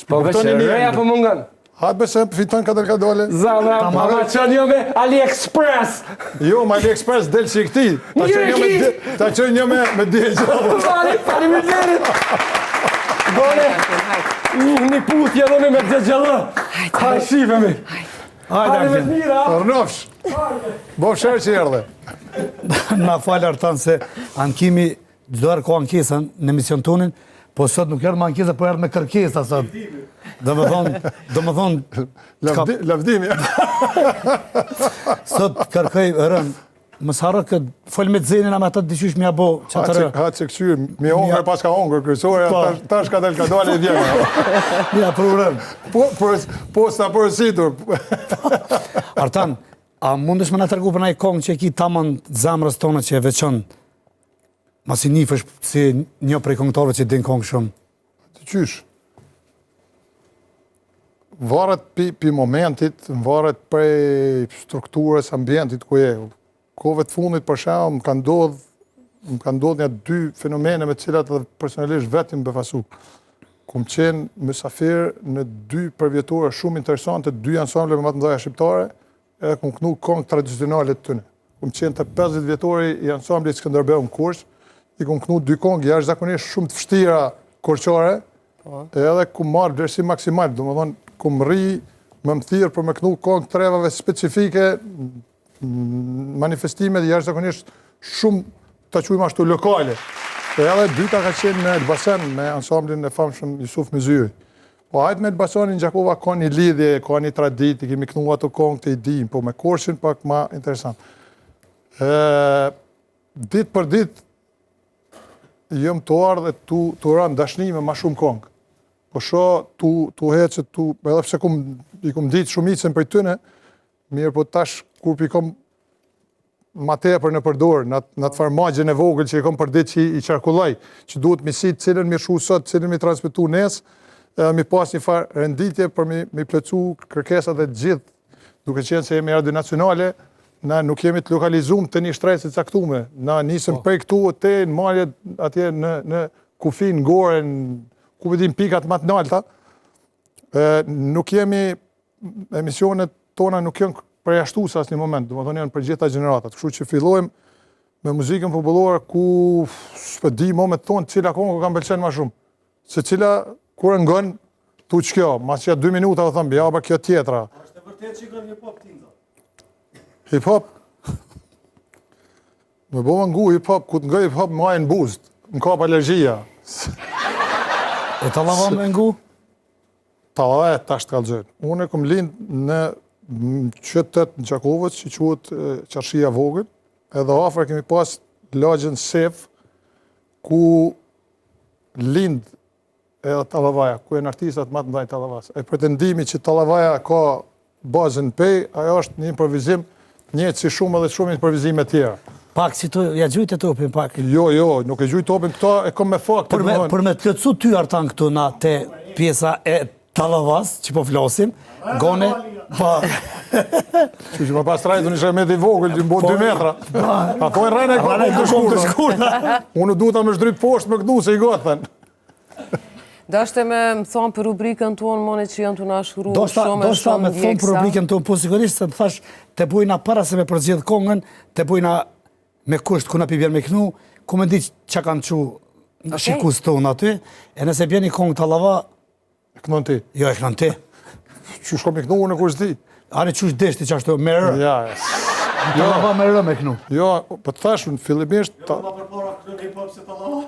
Po veç reja po mungan. Hajtë besem, fiton kadër ka dole. Zamra, po ma qënë jo me AliExpress. Jo, ma AliExpress del që i këti. Ta qënë një me DHL. Fali me djerit. Gone, një puthje dhone me DHL. Hajtë, shifemi. Hajde me mira. Rënofsh. Bo shërë që erdhe. Na falë artan se ankimi çdo herë ka ankesën në emision tonin, po sot nuk erdh me ankesë, po erdh me kërkesa sot. Do më thonë, Lavdimi. sot kërkoj rën. Mos harro këtë fol me Zenin ama atë diqysh mja bo çatërë. Ha që këqyr, mi hongër pas ka hongër kryesore, tash ka del ka dole i vjenë. Ja prurën. Po s'ta përësitur. Artan, a mundesh më na tregu për një kongë që e ki tamam zamrës tonë që e veçon? Masi nifësh si një prej këngëtarëve që din kongë shumë. Qysh? Varet pi momentit, varet prej strukturës, ambientit ku je. Kove të fundit për shembull më ka ndodh një 2 fenomene me të cilat edhe personalisht vetim befasu. Kum qenë mysafir në 2 përvjetore shumë interesante, 2 ansamble më të mëdha shqiptare, edhe kum knu këngë tradicionale të tyne. Kum qenë të 50 vjetori i ansamblit Skënderbeu në Korçë, i kum knu 2 këngë jashtëzakonisht shumë të vështira korçore, edhe kum marrë vlerësim maksimal, domethënë kum rri më thirr për me knu këngë trevave specifike, manifestimet jashtëzakonisht shumë ta quajmë ashtu lokale. Edhe dyta ka qenë në Elbasan me ansamblin e famshëm Jusuf Mizyri. Po hajtë me Elbasanin Gjakova ka një lidhje, ka një tradit, i kemi knu ato kongë të i dim, po me Korshin pak ma interesant. Dit për dit, jëm të ardhe të ranë dashni me ma shumë kongë. Po sho, tu heqët, edhe pse i kum ditë shumicën për tëne, mirë po tash, kur pi kom ma tepër në përdorë, në të farmagjen e vogël që i kom për ditë që i qarkullaj, që duhet mi si cilën mi shu sot, cilën mi transmitu nesë, edhe mi pas një farë renditje për mi plëcu kërkesat e gjithë, duke qenë se jemi radio nacionale, na nuk jemi të lokalizum të një shtrejtë të caktume. Na nisëm prej këtu te në maljet atje në kufin, në gore, ku vedim pikat më të nalta. Nuk jemi, emisionet tona nuk janë përjashtuese asnjë moment, domethënë janë për gjitha gjeneratat. Kështu që fillojmë me muzikën popullore ku s'po di më me thonë cila këngë kam pëlqen më shumë. Se cila kur ngon tu ç'kjo, mas ja 2 minuta u them, ja pa kjo tjetra. Është e vërtetë që kanë hip hop tinga. Hip hop. Me bëma ngu hip hop, ku të nga hip hop më ajnë buzët, më kap alergjia. E Tallava me ngu? Tallava e tash të kalëzën. Unë kom lind në qytet në Gjakovës, që quhet Qarshia Vogël, edhe afër kemi pas lagjën Sef, ku lind edhe Tallavaja, ku janë artistat më të mëdhenj Tallavas. E pretendimi që Tallavaja ka bazën pej, ajo është një improvizim, njëtë si shumë edhe shumë improvizime tjera. Pak si të, ja gjujt e topin pak. Jo, nuk e gjujt topin, këta e kom me fakt. Për me të lëtsu ty Artan këtu na te pjesa e Tallavas, që po flasim, gone, pa... Që më pas trajtu një shërmet i vogël, që më bo 2 metra. Ato e rrejnë e këpëm të shkurë. Unë du ta me shdryp poshtë me këtu, se i gotën. Dashte me më thonë për rubrikën tonë, mone që janë të nashkru Do shumë shta me thonë për rubrikën tonë, po sigurisht se të thash, të bujna para se me përzjedh kongën, të bujna me kusht ku na pi vjen me knu, ku me di që kanë që në shikus tonë aty, e nëse bjeni kongë Tallava... E kënon ti? Jo, e kënon ti. Që shko me knu, unë e kush di? Ani qush deshti që ashtu, me rë. Ja, Tallava me rë me knu. Jo, për të thashun, fillimisht... Ma përpara këtë hip hop se Tallava.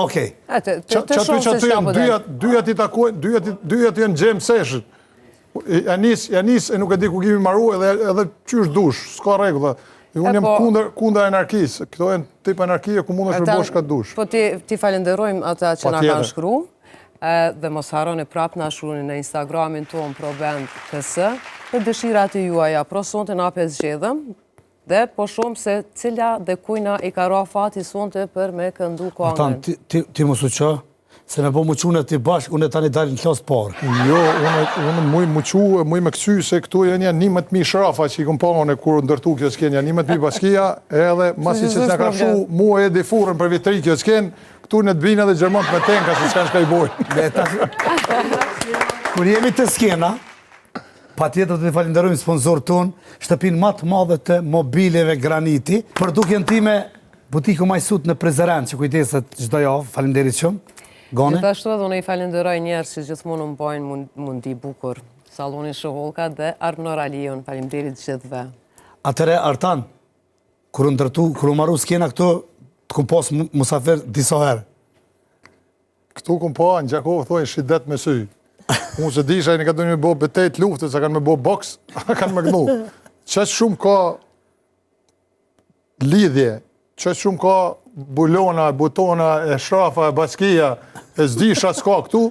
Okej. Të shumë se shka po dhe. Dyja ti takojnë, dyja ti janë gjem session. Janis e nuk e di ku kemi marru edhe qysh dush, s'ka regullë. Unë jam kundër anarkisë. Këto janë tip anarkije ku mund është përbosh ka dush. Po ti falenderojmë ata që na kanë shkru, dhe mos harroni prap na shkruni në Instagramin tonë ProBand KS, për dëshirat e juaja, pro sonte na pe zgjedhëm, dhe po shumë se cila dhe kujna i ka ra fati sonte për me këndu kongën. Atan, ti mu suqa, se me bo muqune ti bashkë, unë e tani dalin në klasë parë. Jo, unë muj muqu, muj me kësy, se këtu janë 11.000 shrafa që i kom pone kur ndërtu kjo s'ken, janë 11.000 baskia, edhe masi që s'na ka shu mua e difurën për vitri kjo s'ken, këtu në të binë edhe Gjermant me tenka, se s'kan shka i bojnë. Kur jemi të skena, pa tjetër të të falenderojmë sponsor tonë, shtëpin më të madhe të mobileve Graniti, për dukjen time, butiku majsut në Prizren, që kujdeset çdo javë, falenderit shumë. Gone? Gjithashtu edhe unë i falenderoj njerës që gjithmonë më bojnë mundi bukur, Salonin Shoholka dhe Arnor Alion, falenderit gjithve. Atëre, Artan, kër u marru skena këtu, të kom pas musafer disa herë. Këtu kom pa, në Gjakovë thojnë shidet me sy. Unë se disha, një ka të një bo betejt luftët, sa kanë me bo boks, kanë me gnu. Qështë shumë ka lidhje, qështë shumë ka bulona, butona, e shrafa, e baskia, e zdisha s'ka këtu,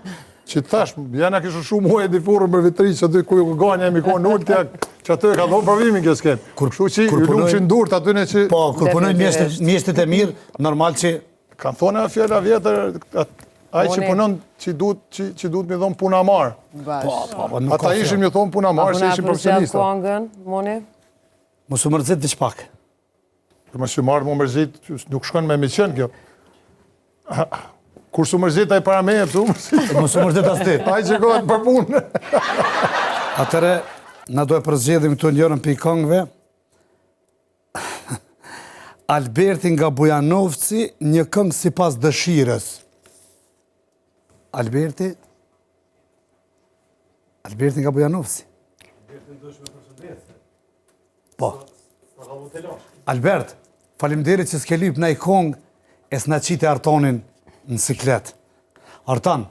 që tash, jena kishë shumë muaj e difurën për vitri, që aty ku ganja e mi konë nulltja, që aty e ka dhonë pravimin kjo s'ken. Kështu që ju lumë që ndurët aty në që... Po, kur punojnë mjeshtet e mirë, normal që... Kanë thonë e fjalla vjetër, ai që punon, që duhet me thonë puna marë. Ata ishim një thonë puna marë, se ishim profesionista. A përna e Moni? Mos u mërzit dhe qpak. Më së marë më mërzit, nuk shkon me emision kjo. Kur su mërzit, a i para me e pësu mërzit. Mos u mërzit as ti. A i që kohët për punë. Atëre, na do e përzgjedhim këtu njërën për i kongëve. Alberti nga Bujanovci, një këngë si pas dëshirës. Alberti nga Bujanovci. Po. Albert, falimderit që s'ke lyp në i kongë, e s'na qite Artonin në siklet. Artan,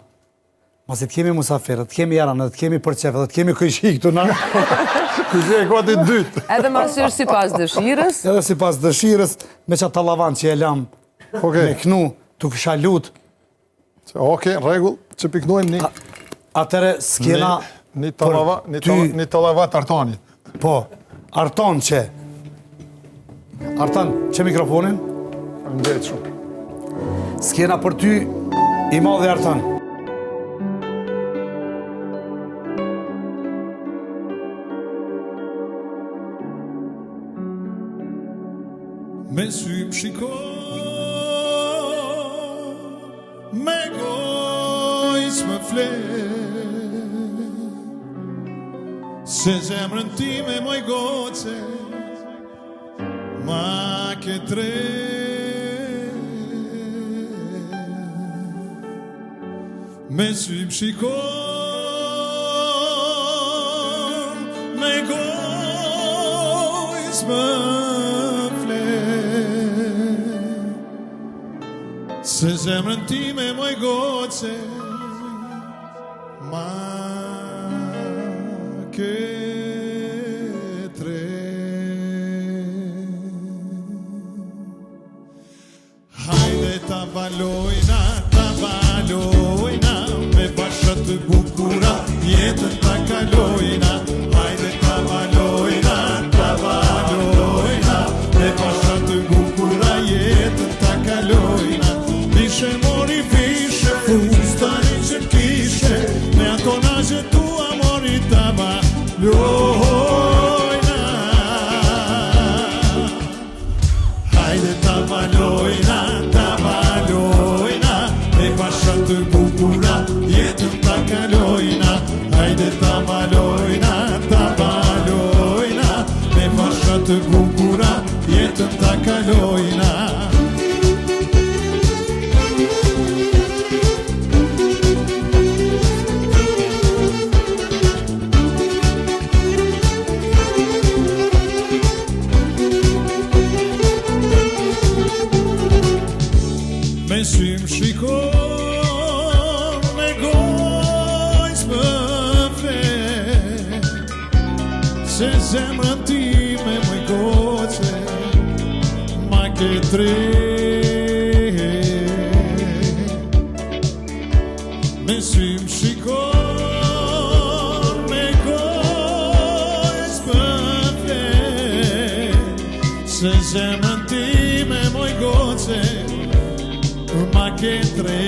Mos të kemi musafirë, të kemi jaran, të kemi përqefë, të kemi këjshi këtu na. Këjshi e gati dytë. Edhe masyrë si pas dëshirës. Edhe si pas dëshirës, me që talavan që e lam, me knu, të kësha lutë. Oke, regull, që piknojmë një... Atere s'kena... Një talavat artani. Po, artan që... Artan, që mikrofonin? Faleminderit shumë. S'kena për ty i madhe artan. Me sy më shiko, me gojë s'më fle, se zemrën time moj goce, ma ke tre. Me sy më shiko, me gojë s'më se zemrën time moj goce, ma ke tre. Hajde ta balojna, me bashkët të bukura, jetën ta kalojna. Hajde ta balojna, me bashkët të bukura, jetën ta kalojna. Vishe mori vishe, fustani që kishe, me ato nashë tua mori ta balojna. Hajde ta balojna, me bashkët të bukura, jetën ta kalojna. Hajde ta balojna, me bashkët të bukura, jetën ta kalojna. Me sy më shiko, me gojë s'më fle, se zemrën time moj goce, ma ke tre. Me sy më shiko, me gojë s'më fle, se zemrën time moj goce, ma ke tre.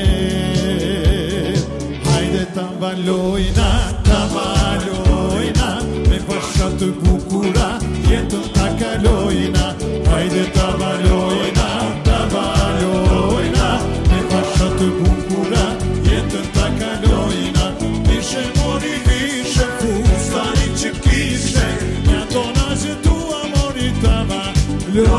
Hajde ta balojna, me bashkët të bukura, jetën ta kalojna. Hajde ta balojna, me bashkët të bukura, jetën ta kalojna. Vishe mori vishe, fustani që kishe, me ato nashë tua mori ta balojna.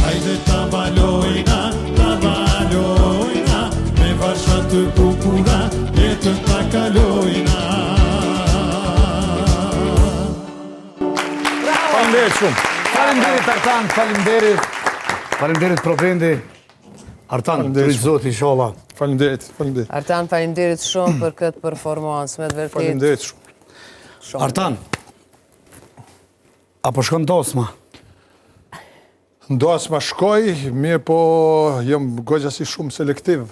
Hajde ta balojna, me bashkët të bukura, jetën ta kalojna. Faleminderit shumë. Faleminderit Artan, faleminderit Provendi. Artan, të rritë zoti, inshallah. Faleminderit. Artan, faleminderit shumë për këtë performancë, me të vërtet. Faleminderit shumë. Artan, apo shkon dosma? Dosma shkoj, mirë po jam gogjasi shumë selektiv.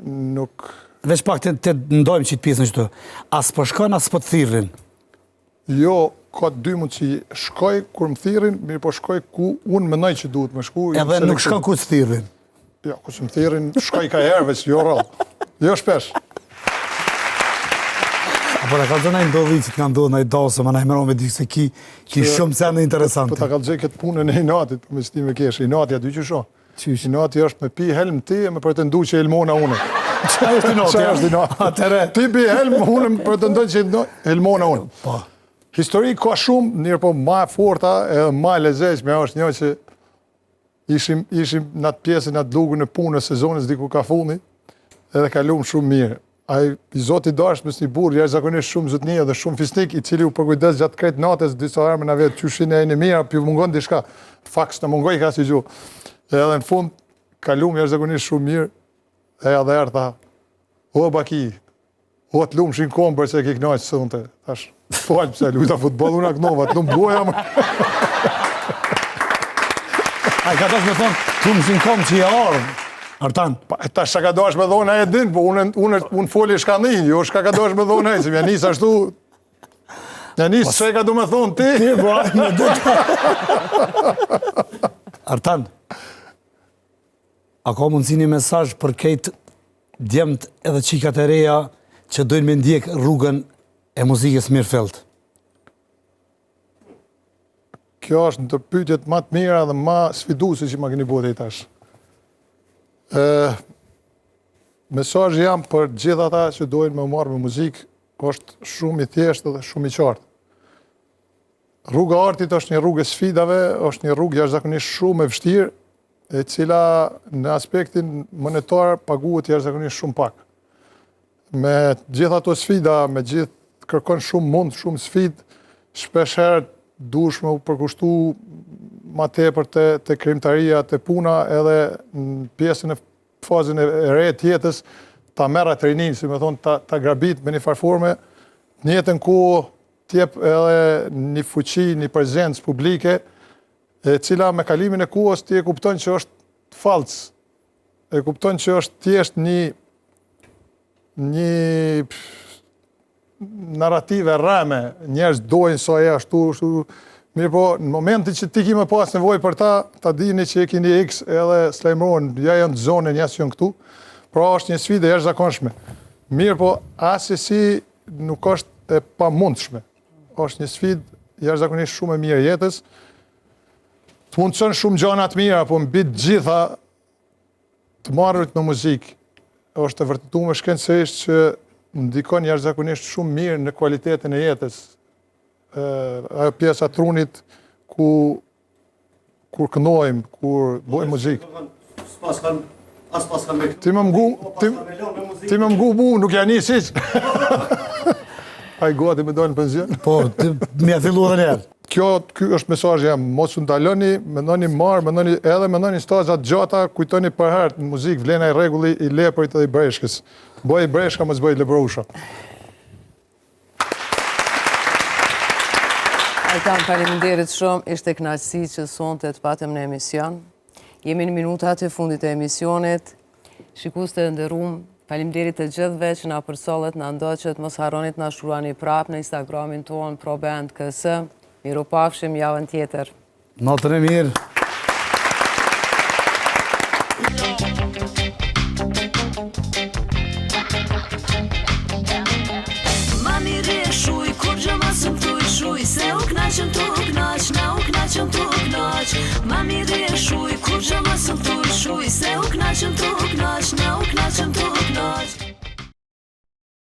Nuk... Veç pak të ndojmë që të pjesën qëto. As po shkon, as po të thirrin? Jo, ka dy mund që shkoj kur më thirrin, mirë po shkoj ku unë menoj që duhet më shku. Edhe nuk shkon ku të thirrin? Jo, ku që më thirrin, shkoj ka herë, veç jo rrallë. Jo shpesh. Po ta kalëzën a i ndodhi që t'ka ndodhë në i dasë, ma na i mëro me dikë se ki shumë sende interesante. Po ta kalëzën këtë punën e Inatit, për me stime kesh. Inati a dy që shoh. Inati është me pi helm ti e me pretendu që Helmona une. Qa është Inati? Qa është Inati? Atere. Ti pi helm, une me pretendoj që Helmona une. Po. Histori ka shumë, njërë po ma forta edhe ma lezeshme është një që ishim në atë pjesën, në atë lugën e punës sezonës diku ka funi, edhe ka lumë shumë mirë. Ai i zoti dash me një burr jashtëzakonisht shumë zotnia dhe shumë fisnik, i cili u përkujdes gjatë krejt natës, disa herë na vetë qyshin e mirë, pi mungon diçka. Faks na mungoi ka si gjuhë. Edhe në fund kalum jashtëzakonisht shumë mirë. E edhe tha, o baki, o të lumshin kombër se ke kënaqë sonte. Tash, fal pse luajta futboll unë aknova, të lum goja më. Ai ka tash me thonë, të lumshin kombë që i ardhë. Artan. Ta shka ka dosh me dhona e din, po unë foli shkani, jo shka ka dosh me dhona e, se mja njës ashtu, mja njës që ka du me thonë ti. Ti, po, me dhëta. Artan, a ka mundësi një mesazh për kejt djemt edhe qikat e reja që dojnë me ndjek rrugën e muzikës Mirëfelt? Kjo është në të pyetjet ma të mira dhe ma sfiduese që ma keni bërë i tash. Mesazhi jam për gjithë ata që dojnë me marrë me muzikë është shumë i thjeshtë dhe shumë i qartë. Rruga e artit është një rrugë e sfidave, është një rrugë jashtëzakonisht shumë e vështirë, e cila në aspektin monetar paguhet jashtëzakonisht shumë pak. Me gjithë ato sfida, me gjithë kërkon shumë mund, shumë sfidë, shpesh herë duhesh me u përkushtu ma tepër të krimtaria, të puna, edhe në pjesën e fazën e re të jetës, ta merra trajnin, si me thonë, ta grabit me një farforme, në jetën ku t'jep edhe një fuqi, një prezencë publike, e cila me kalimin e kohës ti e kupton që është falc, e kupton që është thjesht një narrative rreme, njerëz dojnë sa e ashtu, mirë po, në momentin që ti ki me pas nevoj për ta dini që e kini X edhe slajmëron, ja janë të zonën, jasë janë këtu, pra është një sfidë e jashtëzakonshme. Mirë po, asesi nuk është e pamundshme. Është një sfidë jashtëzakonisht shumë e mirë jetës, të mundson shumë gjëra të mira, po mbi të gjitha të marrit në muzikë. Është e vërtetuar shkencërisht që ndikon jashtëzakonisht shumë mirë në cilëtetin e jetës. Ajo pjesa trunit kur kënojmë, kur bëjmë muzikë. Ti më mgu mu, nuk ja njës iq. Ai gati me dojnë në penzion. Po, mi a fillu edhe njerë. Ky është mesazhi jam, mos u ndaloni, mendoni marr, mendoni stazat gjata, kujtoni për herë në muzikë vlena i rregulli i lepërit dhe i breshkës. Bëj breshka, mos bëj lebrusha. Artan, faleminderit shumë, ishte kënaqësi që sonte të patëm në emision. Jemi në minutat e fundit e emisionit. Shikues të nderuar, faleminderit të gjithëve që na përsollet, na ndoqët, mos harroni të na shkruani prapë në Instagramin ton ProBandKS. Miropafshim javën tjetër. Natën e mirë. Ma mirë e shuj, kur gjë më së më thuj shuj, se u knaqëm tu